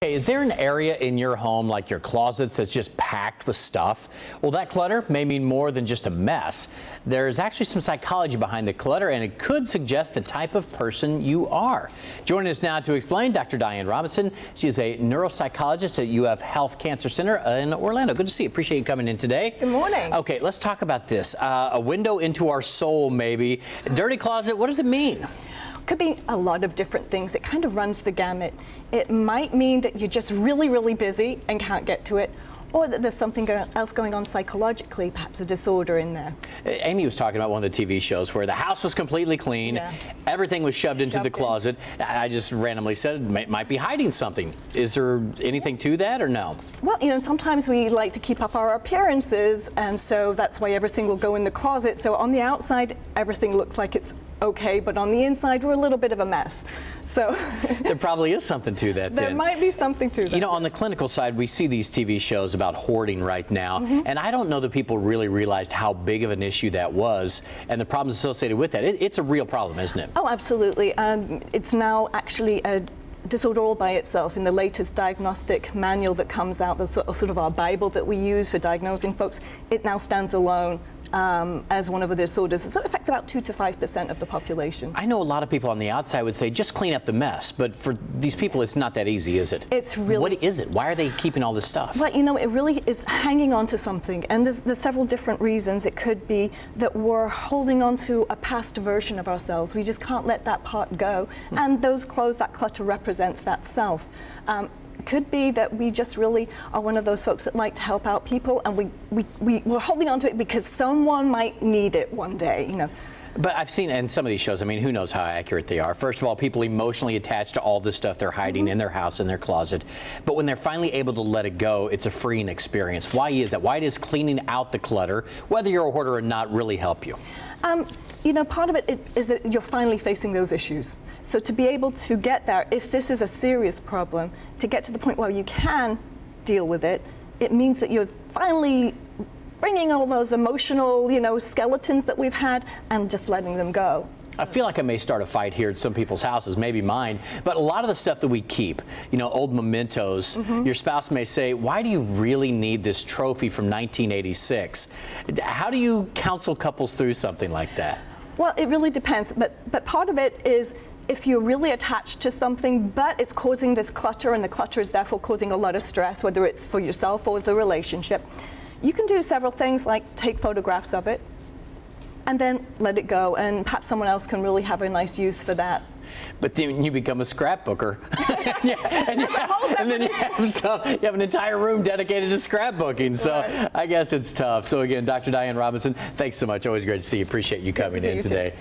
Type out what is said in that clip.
Hey, is there an area in your home, like your closets, that's just packed with stuff? Well, that clutter may mean more than just a mess. There's actually some psychology behind the clutter, and it could suggest the type of person you are. Joining us now to explain, Dr. Diane Robinson. She is a neuropsychologist at UF Health Cancer Center in Orlando. Good to see you. Appreciate you coming in today. Good morning. Okay, let's talk about this. A window into our soul, maybe. Dirty closet, what does it mean? Could be a lot of different things. It kind of runs the gamut. It might mean that you're just really, really busy and can't get to it, or that there's something else going on psychologically, perhaps a disorder in there. Amy was talking about one of the TV shows where the house was completely clean, everything was shoved into the closet. I just randomly said it might be hiding something. Is there anything to that or no? Well, you know, sometimes we like to keep up our appearances, and so that's why everything will go in the closet. So on the outside, everything looks like it's okay, but on the inside, we're a little bit of a mess. So there probably is something to that. There might be something to that. You know, on the clinical side, we see these TV shows about hoarding right now, and I don't know that people really realized how big of an issue that was and the problems associated with that. It's a real problem, isn't it? Oh, absolutely. It's now actually a disorder all by itself. In the latest diagnostic manual that comes out, the sort of our Bible that we use for diagnosing folks, it now stands alone as one of the disorders. So it affects about 2 to 5% of the population. I know a lot of people on the outside would say, just clean up the mess, but for these people, it's not that easy, is it? It's really... What is it? Why are they keeping all this stuff? Well, you know, it really is hanging on to something, and there's several different reasons. It could be that we're holding on to a past version of ourselves. We just can't let that part go, and those clothes, that clutter represents that self. Could be that we just really are one of those folks that like to help out people, and we're holding on to it because someone might need it one day, you know. But I've seen in some of these shows, I mean, who knows how accurate they are. First of all, people emotionally attached to all this stuff they're hiding in their house, in their closet. But when they're finally able to let it go, it's a freeing experience. Why is that? Why does cleaning out the clutter, whether you're a hoarder or not, really help you? You know, part of it is that you're finally facing those issues. So to be able to get there, if this is a serious problem, to get to the point where you can deal with it, it means that you're finally bringing all those emotional, you know, skeletons that we've had and just letting them go. I feel like I may start a fight here at some people's houses, maybe mine, but a lot of the stuff that we keep, you know, old mementos, your spouse may say, why do you really need this trophy from 1986? How do you counsel couples through something like that? Well, it really depends, but part of it is if you're really attached to something, but it's causing this clutter, and the clutter is therefore causing a lot of stress, whether it's for yourself or the relationship, you can do several things like take photographs of it and then let it go, and perhaps someone else can really have a nice use for that. But then you become a scrapbooker. and then you have stuff, you have an entire room dedicated to scrapbooking. So I guess it's tough. So again, Dr. Diane Robinson, thanks so much. Always great to see you. Appreciate you coming in today.